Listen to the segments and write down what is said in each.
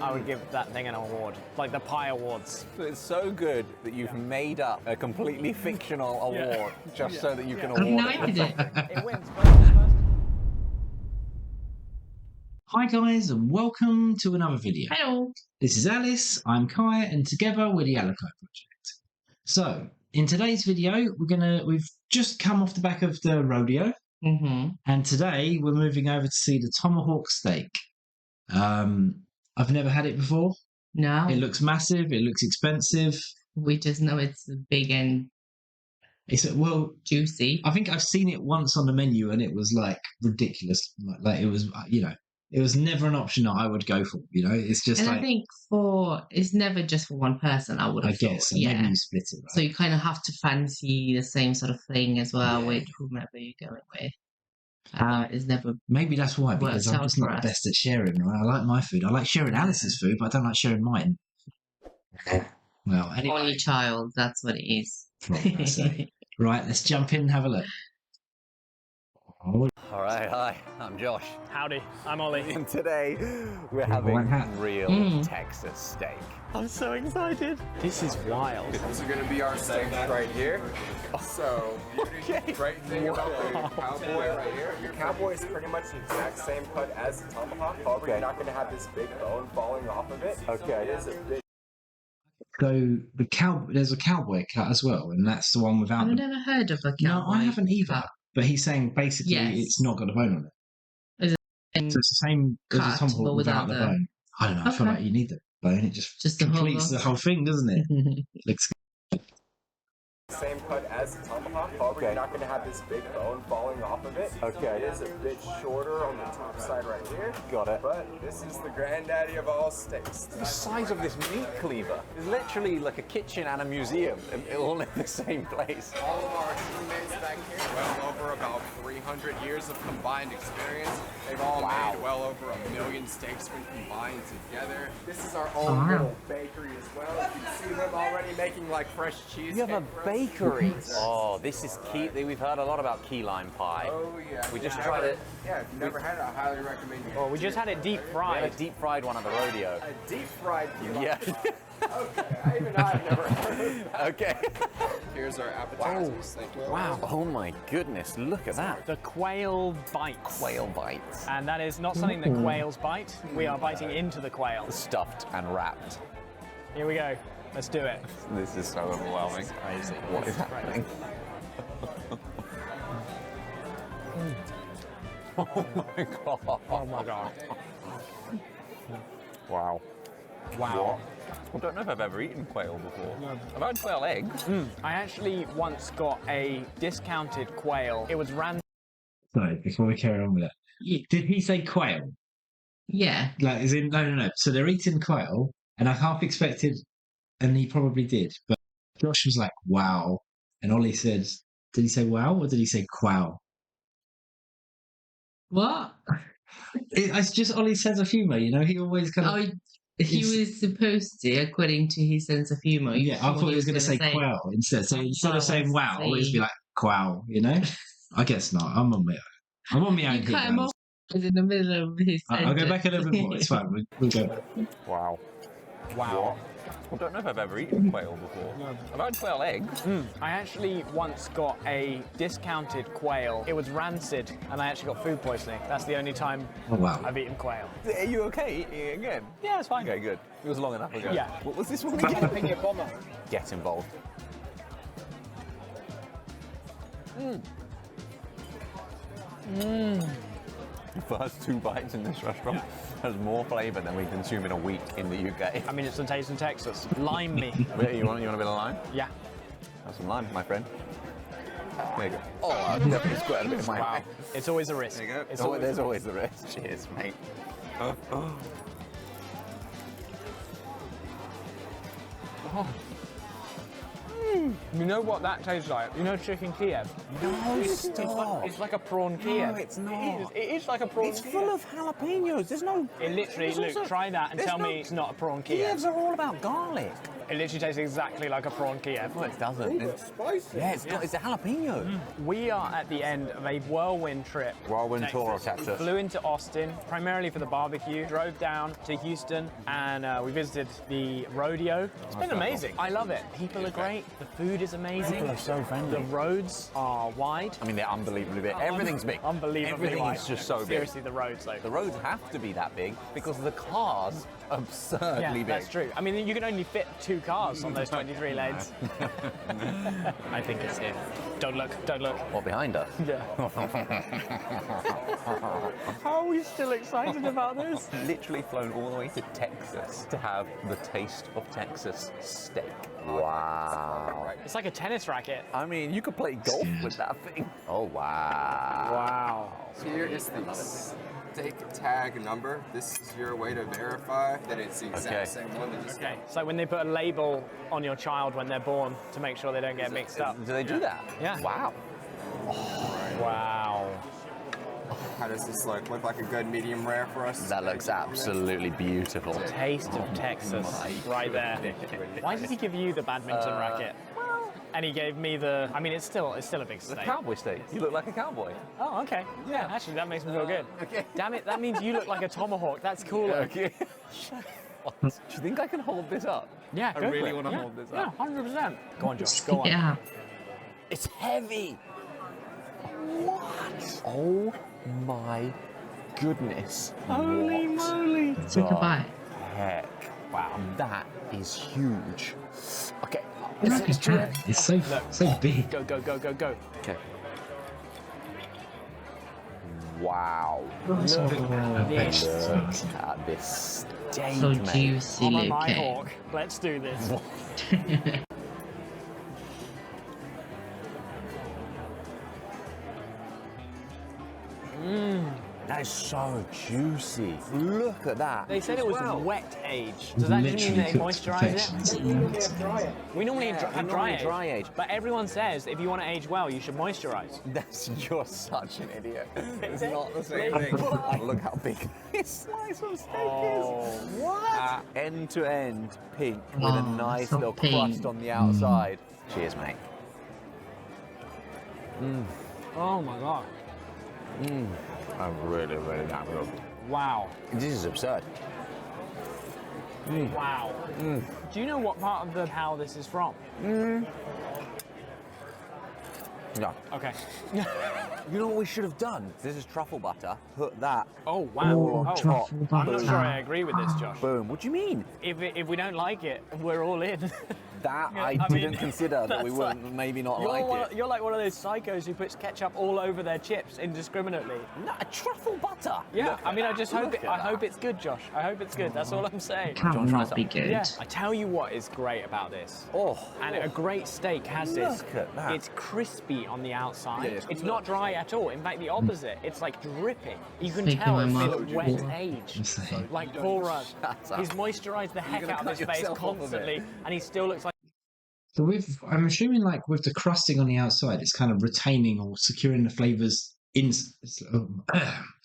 I would give that thing an award, like the Pie Awards. It's so good that you've made up a completely fictional award just so that you can award Ignited it. It wins first. Hi guys and welcome to another video. Hello. This is Alice, I'm Kai, and together we're the Alico Project. So, in today's video, we've just come off the back of the rodeo, and today we're moving over to see the Tomahawk Steak. I've never had it before. No. It looks massive, it looks expensive. We just know it's big and juicy. I think I've seen it once on the menu and it was like ridiculous. Like it was, it was never an option that I would go for, It's just I think it's never just for one person, I would have thought. Guess, maybe you split it, right? So you kind of have to fancy the same sort of thing as well with whomever you're going with. It's never. Maybe that's why, because I'm just not the best at sharing. Right? I like my food. I like sharing Alice's food, but I don't like sharing mine. Well, anyway. Only child, that's what it is. Right, let's jump in and have a look. All right, hi, I'm Josh. Howdy, I'm Ollie. And today we're having real Texas steak. I'm so excited. This is wild. These are going to be our steaks right here. So, the great thing about the cowboy right here, your cowboy is pretty much the exact same cut as the tomahawk. However, you're not going to have this big bone falling off of it. Okay. It is a big. So there's a cowboy cut as well, and that's the one without. I've never heard of a cowboy. No, I haven't either. cut. But he's saying basically it's not got a bone on it. So it's the same as a tomahawk without the bone. I don't know. I feel like you need the bone. It just completes the whole thing, doesn't it? Looks Same cut as the tomahawk. However, you're not going to have this big bone falling off of it. Okay. It is a bit shorter on the top side right here. Got it. But this is the granddaddy of all steaks. The size of this meat cleaver is literally like a kitchen and a museum, all in the same place. All of our teammates back here, well over about 300 years of combined experience. They've all made well over 1 million steaks when combined together. This is our own little bakery as well. You can see them already making like fresh cheese. You have a bakery. Oh, this is key. We've heard a lot about key lime pie. Oh yeah. We just tried it. Yeah, if you've never had it, I highly recommend you. Well, we just had it deep We fried. had a deep fried one at the rodeo. A deep fried key lime. Yeah. Okay, even I've never heard of that. Okay. Here's our appetizers. Thank you. Wow. Oh my goodness, look at that. The quail bites. Quail bites. And that is not something that quails bite. We are biting into the quail. Stuffed and wrapped. Here we go. Let's do it. This is so overwhelming. Crazy. What is happening? Oh my god. Oh my god. Wow. Wow. I don't know if I've ever eaten quail before. No. I've had quail eggs. I actually once got a discounted quail. It was random. Sorry, before we carry on with it, did he say quail? Yeah. Like, as in, no. So they're eating quail, and I half expected, and he probably did, but Josh was like, wow. And Ollie said, did he say wow or did he say quail? What? It's just Ollie's sense of humour, he always kind of. He was supposed to, according to his sense of humour. Yeah, I thought he was going to say quail instead. So instead of saying wow, it would be like quail, I guess not. I'm on my own You cut him off in the middle of his sentence. I'll go back a little bit more. It's fine. We'll go back. Wow. Wow. I don't know if I've ever eaten quail before. No. I've had quail eggs. I actually once got a discounted quail. It was rancid, and I actually got food poisoning. That's the only time I've eaten quail. Are you okay eating it again? Yeah, it's fine. Okay, good. It was long enough ago. Yeah. What was this one again? Jalapeno bomber. Get involved. The first 2 bites in this restaurant has more flavour than we consume in a week in the UK. I mean, it's the taste in Texas. Lime me. You want a bit of lime? Yeah. Have some lime, my friend. There you go. Oh, I definitely squirted a bit in my Wow. mouth. It's always a risk. There you go. It's There's always the risk. Cheers, mate. Oh. You know what that tastes like? You know chicken Kiev? No, stop. It's like a prawn Kiev. No, it's not. It is like a prawn It's Kiev. full of jalapenos. There's no... It literally, There's Luke, also- try that and there's tell no- me it's not a prawn Kiev. Kievs are all about garlic. It literally tastes exactly like a prawn Kiev. No, it doesn't. It's spicy. yeah, it's a jalapeno. We are at the end of a whirlwind trip. Whirlwind Texas. tour of Texas. Flew into Austin, primarily for the barbecue, drove down to Houston, and we visited the rodeo. It's been amazing. I love it. People are great. The food is amazing. People are so friendly. The roads are wide. I mean, they're unbelievably big. Everything's big. Unbelievably Everything wide. is just so big. Seriously, the roads, though. The roads have to be that big because the cars are absurdly Yeah, big. that's true. I mean, you can only fit 2 cars on those 23 lanes. I think it's here. Don't look, don't look. What, behind us? Yeah. How are we still excited about this? Literally flown all the way to Texas to have the taste of Texas steak. Wow. It's like a tennis racket. I mean, you could play golf with that thing. Oh, wow. Wow. Here is the steak tag number. This is your way to verify that it's the exact same one that you Okay, it's like when they put a label on your child when they're born to make sure they don't get mixed up. Do they do that? Yeah. Wow. Wow. How does this look? Look like a good medium rare for us? That looks absolutely beautiful. Taste of Texas, right there. Why did he give you the badminton racket? And he gave me the. I mean, it's still a big The steak. cowboy steak. You look like a cowboy. Oh, okay. Yeah, actually, that makes me feel good. Okay. Damn it, that means you look like a tomahawk. That's cooler. Okay. What? Do you think I can hold this up? Yeah, I go really for it. want to Yeah, hold this Yeah, up. 100%. Go on, Josh. Go on. Yeah. It's heavy. What? Oh my goodness. Holy What moly. Take a bite. heck? Wow, that is huge. Okay. It's true. It's so big. Go, go, go, go, go. Okay. Wow. This. Look at this steak, So mate. juicy I'm on my looking. hawk. Let's do this. That is so juicy. Look at that. They said it was Wow. wet age. Does that just mean they moisturize it? We normally have dry age. dry age. But everyone says if you want to age well, you should moisturize. You're such an idiot. It's it? not the same thing. Look how big this slice of steak is. What? End to end pink with a Oh, nice so little pink. crust on the outside. Cheers, mate. Oh my god. I'm really damn good. Wow. This is absurd. Wow. Do you know what part of the cow this is from? No. Okay. You know what we should have done? This is truffle butter. Put that. Oh wow. Oh, truffle I'm not butter. sure I agree with this, Josh. Boom. What do you mean? If we don't like it, we're all in. That Yeah, I I mean, didn't consider that we that's wouldn't like- maybe not You're, like it. you're like one of those psychos who puts ketchup all over their chips indiscriminately. No, truffle butter. Yeah, Look I mean, at I just that. hope Look it. at I that. hope it's good, Josh. I hope it's good. That's all I'm saying. Can't John, try not be some. good. Yeah, I tell you what is great about this. Oh, And a great steak has this. Look at that. It's crispy on the outside. Yeah, It's not dry at all. In fact, the opposite. It's like dripping. You can Making tell my it's mouth been wet water. age. Insane. Like Paul Rudd. Shut up. He's moisturised the heck gonna out of cut his face yourself off of it. constantly, and he still looks like. So I'm assuming like with the crusting on the outside, it's kind of retaining or securing the flavors in.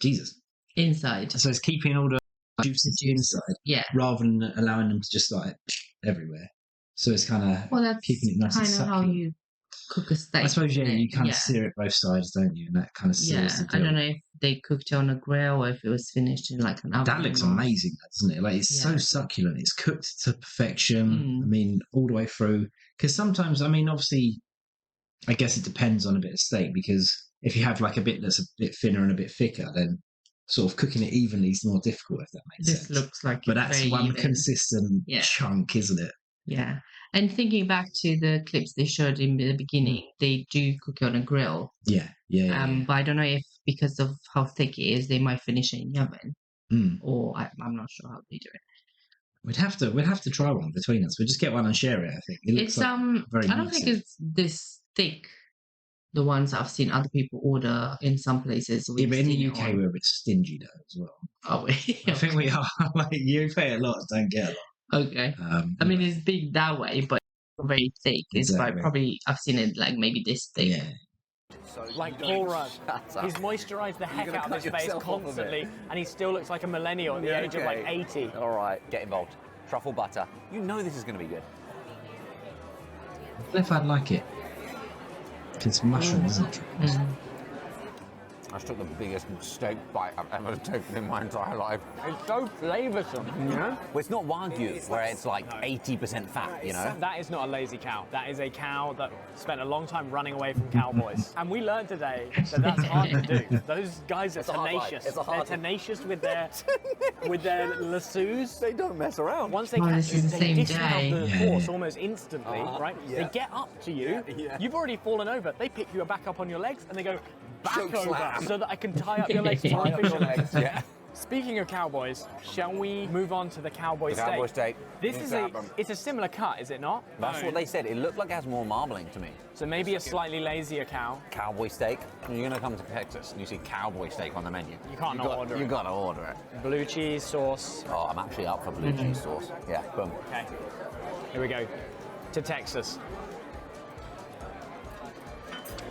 Jesus. Inside. So it's keeping all the juices inside Yeah. rather than allowing them to just like everywhere. So it's kind of Well, that's keeping it nice and kind of how succulent. you cook a steak. I suppose, yeah, isn't you it? kind of Yeah. sear it both sides, don't you? And that kind of Yeah, seals the I deal. don't know if they cooked it on a grill or if it was finished in like an oven. That looks or- amazing, doesn't it? Like it's so Yeah. succulent. It's cooked to perfection. Mm. I mean, all the way through. Because sometimes, I mean, obviously, I guess it depends on a bit of steak. Because if you have like a bit that's a bit thinner and a bit thicker, then sort of cooking it evenly is more difficult. If that makes This sense. looks like But it's that's very one even. consistent Yeah. chunk, isn't it? Yeah. And thinking back to the clips they showed in the beginning, they do cook it on a grill. Yeah, yeah. But I don't know if because of how thick it is, they might finish it in the oven. Mm. Or I'm not sure how they do it. We'd have to try one between us. We'll just get one and share it. I think it looks It's like very I don't think massive. it's this thick. The ones I've seen other people order in some places. Yeah, we've but in the seen it UK on- we're a bit stingy though as well. Oh, wait. I think we are. Like you pay a lot, don't get a Okay. lot. I mean, it's big that way, but very thick. It's like Exactly. probably I've seen it like maybe this thick. yeah. Like Paul Rudd. Shut up. He's moisturised the heck gonna out of cut his face yourself off of it. constantly, and he still looks like a millennial at the age of like 80. All right, get involved. Truffle butter. You know this is going to be good. don't know if I'd like it. Because mushrooms, isn't it? I just took the biggest steak bite I've ever taken in my entire life. It's so flavoursome, you know? Well, it's not Wagyu, where it's like 80% fat, you know? That is not a lazy cow. That is a cow that spent a long time running away from cowboys. And we learned today that that's hard to do. Those guys are It's a hard life. tenacious. It's a hard They're tenacious with their lassos. They don't mess around. Once they Oh, catch this you, is the they same dismount day. the Yeah. horse almost instantly, right? Yeah. They get up to you. Yeah. You've already fallen over. They pick you back up on your legs and they go back Choke over slam. so that I can tie up your legs to my Tie up your legs, yeah. Speaking of cowboys, shall we move on to the cowboy The steak? cowboy steak. This Needs is to a, happen. it's a similar cut, is it not? That's what they said. It looked like it has more marbling to me. So maybe a slightly lazier cow. Cowboy steak. You're gonna come to Texas and you see cowboy steak on the menu. You can't not order it. You gotta order it. Blue cheese sauce. Oh, I'm actually up for blue cheese sauce. Yeah, boom. Okay, here we go. To Texas.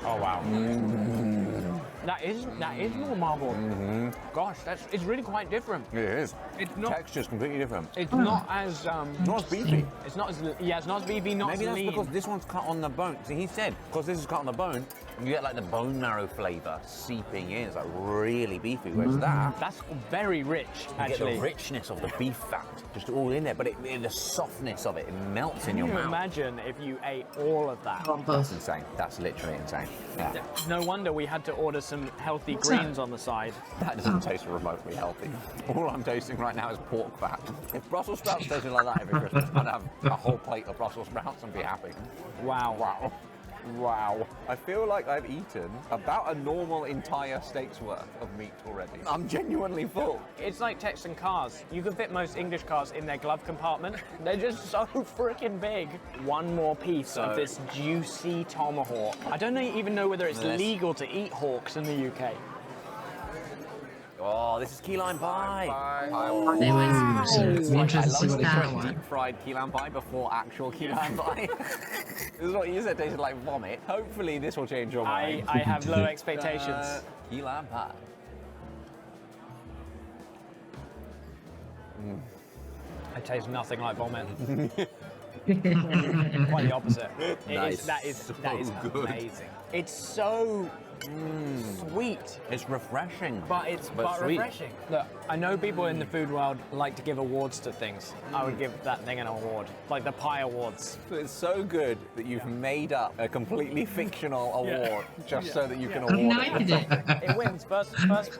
Oh wow. That is more marble. Gosh, it's really quite different. It is. It's not. Texture's completely different. It's not as Not as beefy. It's not as it's not as beefy, not Maybe as that's lean. because this one's cut on the bone. See, he said, because this is cut on the bone, you get like the bone marrow flavour seeping in. It's like really beefy. Whereas that, That's very rich, you actually. get the richness of the beef fat just all in there, but the softness of it, it melts in your Can you mouth. imagine if you ate all of that? On That's both. insane. That's literally insane. Yeah. No wonder we had to order some healthy What's greens on the side. That doesn't taste remotely healthy. All I'm tasting right now is pork fat. If Brussels sprouts tasted like that every Christmas, I'd have a whole plate of Brussels sprouts and be happy. Wow. Wow. Wow. I feel like I've eaten about a normal entire steak's worth of meat already. I'm genuinely full. It's like Texan cars. You can fit most English cars in their glove compartment. They're just so freaking big. One more piece of this juicy tomahawk. I don't even know whether it's Yes. legal to eat hawks in the UK. Oh, this is key lime pie. They were So it'd be I interesting to love see what the they that taste. one. deep fried key lime pie before actual key lime pie. This is what you said tasted like vomit. Hopefully this will change your mind. I have low expectations. Key lime pie. It tastes nothing like vomit. Quite the opposite. Nice. That is So good. amazing. It's so sweet, It's refreshing. but it's sweet. refreshing. Look, I know people in the food world like to give awards to things. I would give that thing an award, like the pie awards. It's so good that you've made up a completely fictional Yeah. award just so that you can I've no award it. idea. It wins first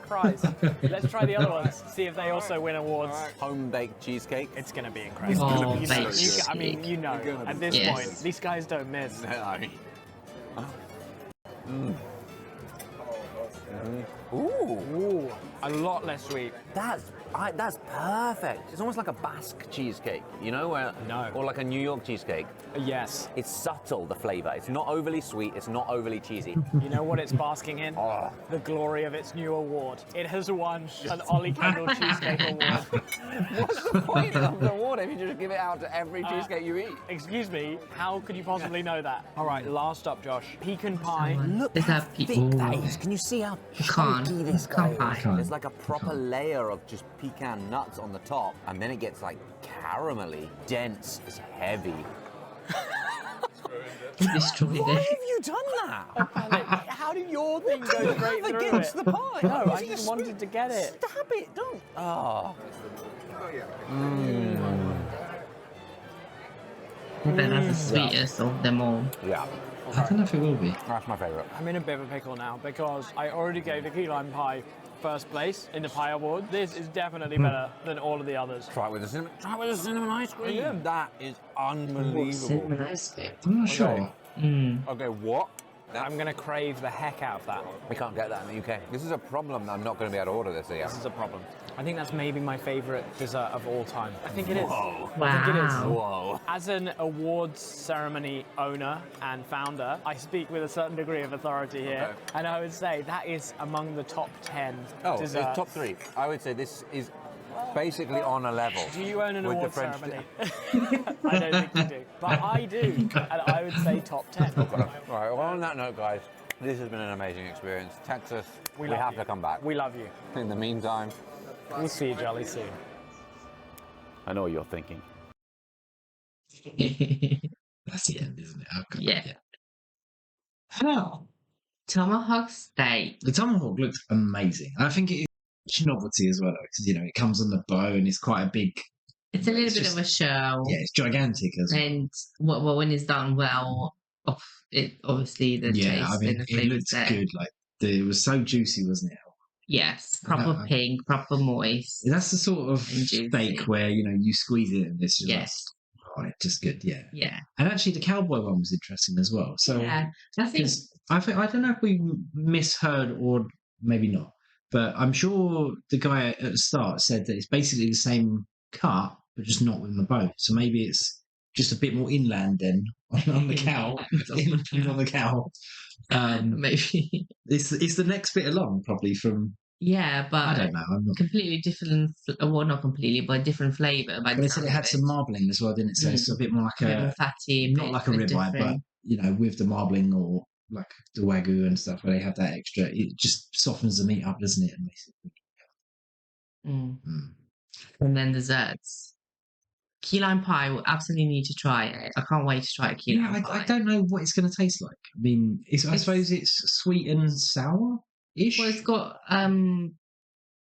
prize. Let's try the other ones. See if they also win awards. Home baked cheesecake. It's gonna be incredible. Oh, You know, baked I mean, you know, You're gonna at this Yes. point, these guys don't miss. Ooh, Ooh, a lot less sweet. that's perfect. It's almost like a Basque cheesecake, you know, No. or like a New York cheesecake. Yes. It's subtle, the flavour. It's not overly sweet. It's not overly cheesy. You know what it's basking in? Oh. The glory of its new award. It has won an Ollie Kendall Cheesecake Award. What's the point of the award if you just give it out to every cheesecake you eat? Excuse me, how could you possibly know that? All right, last up, Josh. Pecan pie. Look Is how that thick pe- that Ooh. is. Can you see how Pecan. chunky this guy Pecan is? pie. There's like a proper layer of just pecan nuts on the top, and then it gets like caramelly, dense, it's heavy. Destroyed Why it. have you done that? How did your thing go straight Have through against it? the pie. No, What I did just you wanted to get it. Stab it, don't. Oh. I bet that's the sweetest of them all. Yeah, I don't know if it will be. that's my favourite. I'm in a bit of a pickle now because I already gave the key lime pie first place in the pie award. This is definitely better than all of the others. Try it with the cinnamon. Try it with the cinnamon ice cream. Yeah. That is Cinnamon unbelievable. ice cream. I'm not sure. Okay, what? I'm gonna crave the heck out of that. We can't get that in the UK. This is a problem that I'm not going to be able to order this here. This is a problem. I think that's maybe my favorite dessert of all time. I think it is. Whoa. I think it is. Wow. Whoa. As an awards ceremony owner and founder, I speak with a certain degree of authority here, Okay. and I would say that is among the top 10 Oh, it's desserts. top 3. I would say this is basically on a level. Do you own an with the award French ceremony? I don't think you do, but I do, and I would say top 10. All right, well, on that note, guys, this has been an amazing experience. Texas, we love have you. to come back. We love you. In the meantime, We'll see you jolly soon. I know what you're thinking. That's the end, isn't it? Okay. Yeah. Oh, Tomahawk steak. the tomahawk looks amazing. I think it is novelty as well, because it comes on the bone. It's quite a big. It's a little It's bit just- of a show. Yeah, it's gigantic as well. And when it's done well, it obviously the Yeah, I taste mean, and the it flavors looked there. good. Like it was so juicy, wasn't it? Yes, proper pink, proper moist. That's the sort of And juicy. steak where you squeeze it and it's just Yes. like, just good. Yeah. Yeah. And actually, the cowboy one was interesting as well. So Yeah, I think I don't know if we misheard or maybe not, but I'm sure the guy at the start said that it's basically the same cut, but just not with the bone. So maybe it's just a bit more inland then on the cow, on the cow. maybe. It's the next bit along probably from. Yeah, but I don't know. I'm not. completely different. Well, not completely, but different flavor. But they said it had some marbling as well, didn't it? So it's a bit more like a bit more fatty, not like a ribeye, but with the marbling or like the wagyu and stuff, where they have that extra, it just softens the meat up, doesn't it? And makes it And then desserts. Key lime pie, we'll absolutely need to try it. I can't wait to try a key lime pie. I don't know what it's going to taste like. I mean, I suppose it's sweet and sour-ish. Well, it's got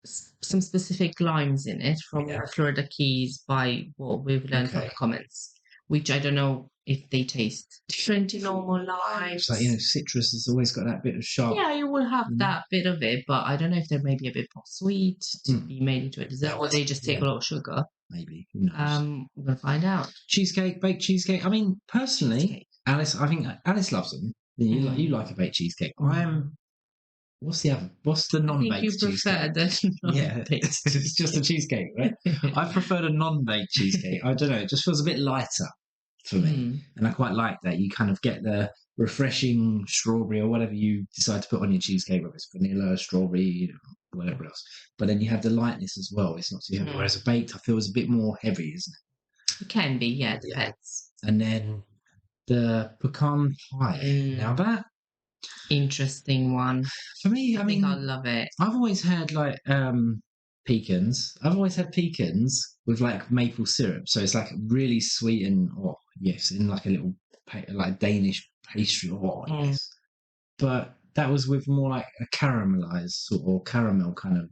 some specific limes in it from the Florida Keys by what we've learned from the comments, which I don't know if they taste different to normal limes. It's like, citrus has always got that bit of sharp. Yeah, you will have that bit of it, but I don't know if there may be a bit more sweet to be made into a dessert, or they just take a lot of sugar. Maybe. Who knows? We're going to find out. Cheesecake, baked cheesecake. I mean, personally, Alice, I think Alice loves them. You like a baked cheesecake. What's the other? What's the non-baked I think you prefer cheesecake? It's just a cheesecake, right? I prefer the non-baked cheesecake. I don't know. It just feels a bit lighter for me, and I quite like that. You kind of get the refreshing strawberry or whatever you decide to put on your cheesecake, whether it's vanilla, strawberry, whatever else. But then you have the lightness as well. It's not too heavy. Whereas a baked, I feel, is a bit more heavy, isn't it? It can be, yeah, depends. And then the pecan pie. Now that interesting one. For me, I mean, I love it. I've always had like pecans. I've always had pecans with like maple syrup, so it's like really sweet and in like a little like Danish pastry. Yes. But that was with more like a caramelized sort of caramel kind of.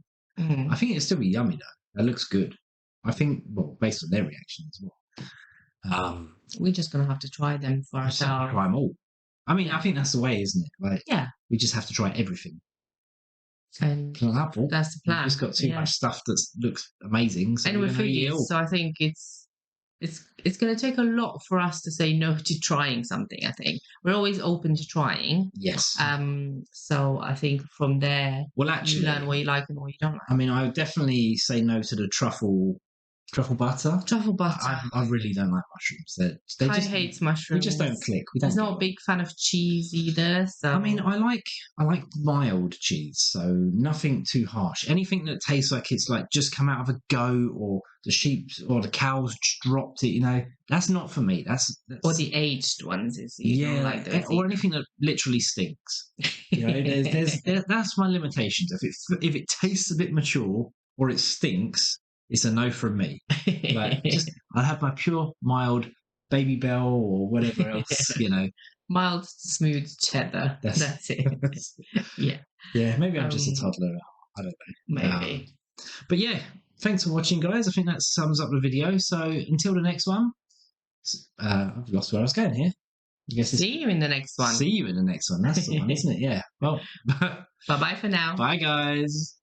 I think it'd still be yummy though. That looks good. I think, based on their reaction as well. We're just gonna have to try them for ourselves. Try them all. I mean, I think that's the way, isn't it? Like, we just have to try everything. And that's the plan. We've just got too much stuff that looks amazing. So and we're foodies, so I think it's going to take a lot for us to say no to trying something. I think we're always open to trying. Yes. So I think from there, actually, you learn what you like and what you don't like. I mean, I would definitely say no to the truffle butter. Truffle butter. I really don't like mushrooms. They just hates mushrooms. We just don't click. He's not a big fan of cheese either. So I mean, I like mild cheese, so nothing too harsh. Anything that tastes like it's like just come out of a goat or the sheep or the cows dropped it. That's not for me. That's or the aged ones is don't like those or anything that literally stinks. That's my limitations. If it tastes a bit mature or it stinks, it's a no from me. Like, I'll have my pure, mild Baby Bell or whatever else, Mild, smooth cheddar. That's it. Yeah, maybe I'm just a toddler. I don't know. Maybe. But yeah, thanks for watching, guys. I think that sums up the video. So until the next one, I've lost where I was going here. See you in the next one. See you in the next one. That's the one, isn't it? Yeah. Well, bye-bye for now. Bye, guys.